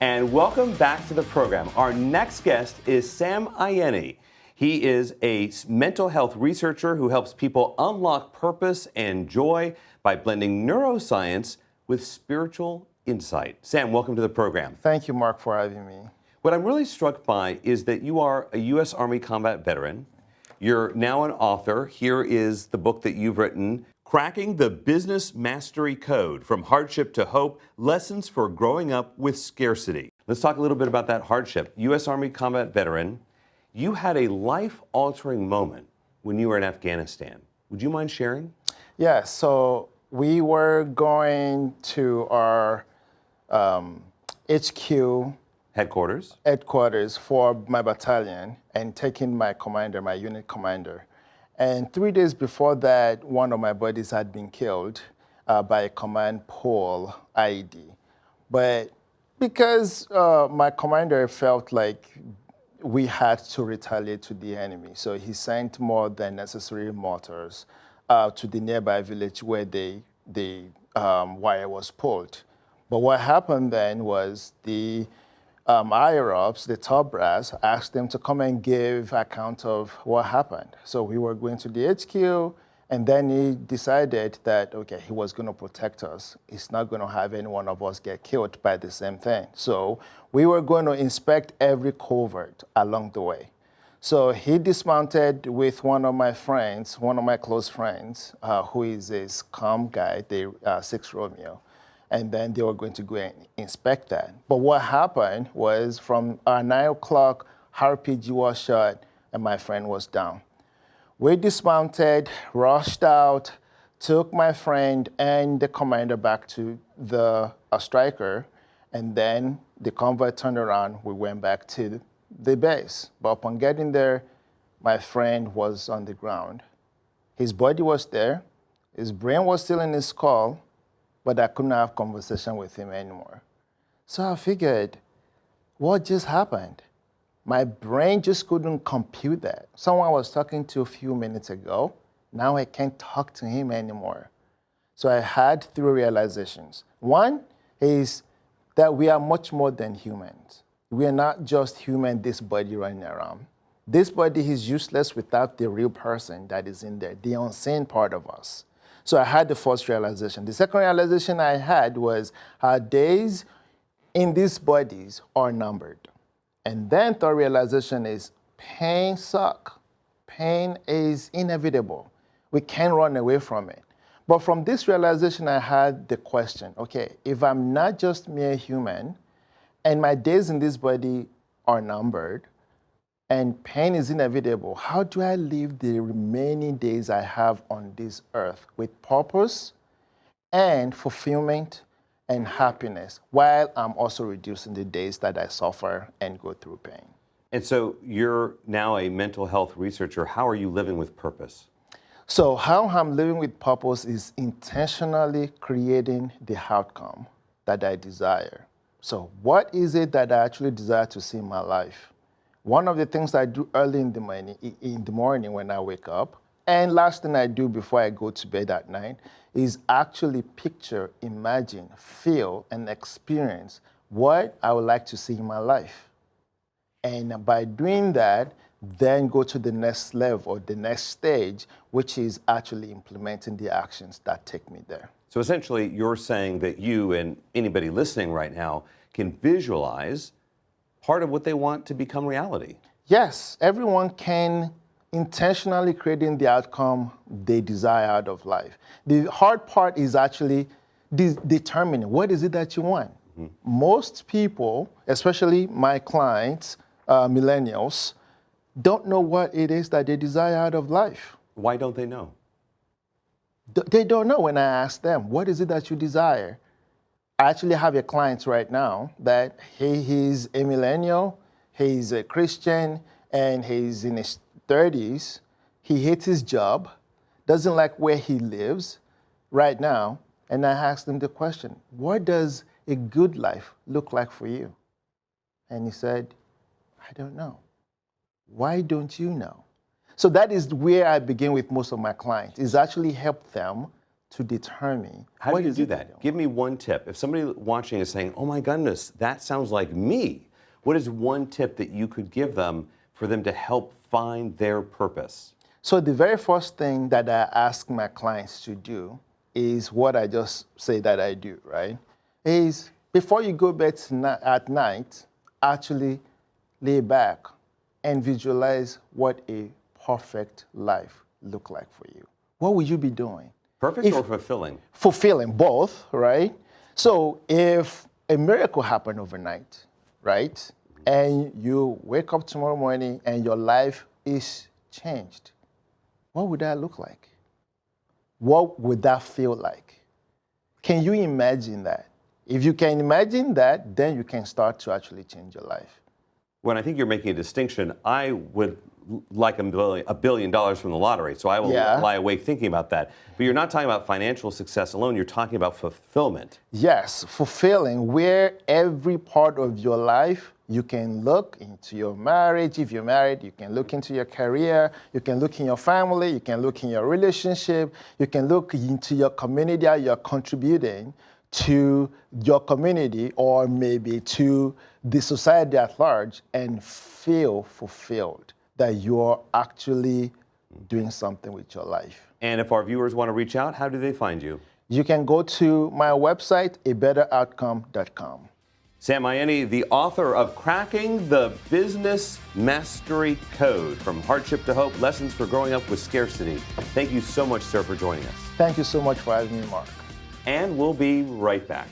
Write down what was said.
And welcome back to the program. Our next guest is Sam Ayeni. He is a mental health researcher who helps people unlock purpose and joy by blending neuroscience with spiritual insight. Sam, welcome to the program. Thank you, Mark, for having me. What I'm really struck by is that you are a U.S. Army combat veteran. You're now an author. Here is the book that you've written, Cracking the Business Mastery Code, From Hardship to Hope, Lessons for Growing Up with Scarcity. Let's talk a little bit about that hardship. U.S. Army combat veteran, you had a life-altering moment when you were in Afghanistan. Would you mind sharing? Yeah, so we were going to our HQ headquarters for my battalion and taking my commander, my unit commander. And 3 days before that, one of my buddies had been killed by a command pole IED. But because my commander felt like we had to retaliate to the enemy, so he sent more than necessary mortars to the nearby village where the wire was pulled. But what happened then was the higher-ups, the top brass, asked them to come and give account of what happened. So we were going to the HQ, and then he decided that, okay, he was going to protect us. He's not going to have any one of us get killed by the same thing. So we were going to inspect every covert along the way. So he dismounted with one of my friends, one of my close friends, who is a scum guy, the 6 Romeo. And then they were going to go and inspect that. But what happened was from 9 o'clock, RPG was shot, and my friend was down. We dismounted, rushed out, took my friend and the commander back to the striker, and then the convoy turned around. We went back to the base. But upon getting there, my friend was on the ground. His body was there. His brain was still in his skull, but I couldn't have conversation with him anymore. So I figured, what just happened? My brain just couldn't compute that. Someone I was talking to a few minutes ago, now I can't talk to him anymore. So I had 3 realizations. One is that we are much more than humans. We are not just human, this body running around. This body is useless without the real person that is in there, the unseen part of us. So I had the first realization. The second realization I had was our days in these bodies are numbered. And then third realization is pain sucks. Pain is inevitable. We can't run away from it. But from this realization, I had the question, okay, if I'm not just mere human and my days in this body are numbered, and pain is inevitable, how do I live the remaining days I have on this earth with purpose and fulfillment and happiness, while I'm also reducing the days that I suffer and go through pain? And so you're now a mental health researcher. How are you living with purpose? So how I'm living with purpose is intentionally creating the outcome that I desire. So what is it that I actually desire to see in my life? One of the things I do early in the morning when I wake up, and last thing I do before I go to bed at night, is actually picture, imagine, feel, and experience what I would like to see in my life. And by doing that, then go to the next level or the next stage, which is actually implementing the actions that take me there. So essentially, you're saying that you and anybody listening right now can visualize part of what they want to become reality. Yes, everyone can intentionally creating the outcome they desire out of life. The hard part is actually determining what is it that you want. Mm-hmm. Most people, especially my clients, millennials, don't know what it is that they desire out of life. Why don't they know? They don't know when I ask them, what is it that you desire? I actually have a client right now that he's a millennial, he's a Christian, and he's in his 30s. He hates his job, doesn't like where he lives right now. And I asked him the question, what does a good life look like for you? And he said, I don't know. Why don't you know? So that is where I begin with most of my clients, is actually help them to determine. How what do you is do it they're that? doing. Give me one tip. If somebody watching is saying, oh my goodness, that sounds like me, what is one tip that you could give them for them to help find their purpose? So the very first thing that I ask my clients to do is what I just say that I do, right? Is before you go bed at night, actually lay back and visualize what a perfect life look like for you. What would you be doing? Perfect or fulfilling? Fulfilling, both, right? So if a miracle happened overnight, right? And you wake up tomorrow morning and your life is changed, what would that look like? What would that feel like? Can you imagine that? If you can imagine that, then you can start to actually change your life. When I think you're making a distinction, I would like $1 billion from the lottery, so I will lie awake thinking about that. But you're not talking about financial success alone, you're talking about fulfillment. Yes, fulfilling, where every part of your life, you can look into your marriage. If you're married, you can look into your career, you can look in your family, you can look in your relationship, you can look into your community, how you're contributing to your community or maybe to the society at large and feel fulfilled that you're actually doing something with your life. And if our viewers want to reach out, how do they find you? You can go to my website, abetteroutcome.com. Sam Ayeni, the author of Cracking the Business Mastery Code, From Hardship to Hope, Lessons for Growing Up with Scarcity. Thank you so much, sir, for joining us. Thank you so much for having me, Mark. And we'll be right back.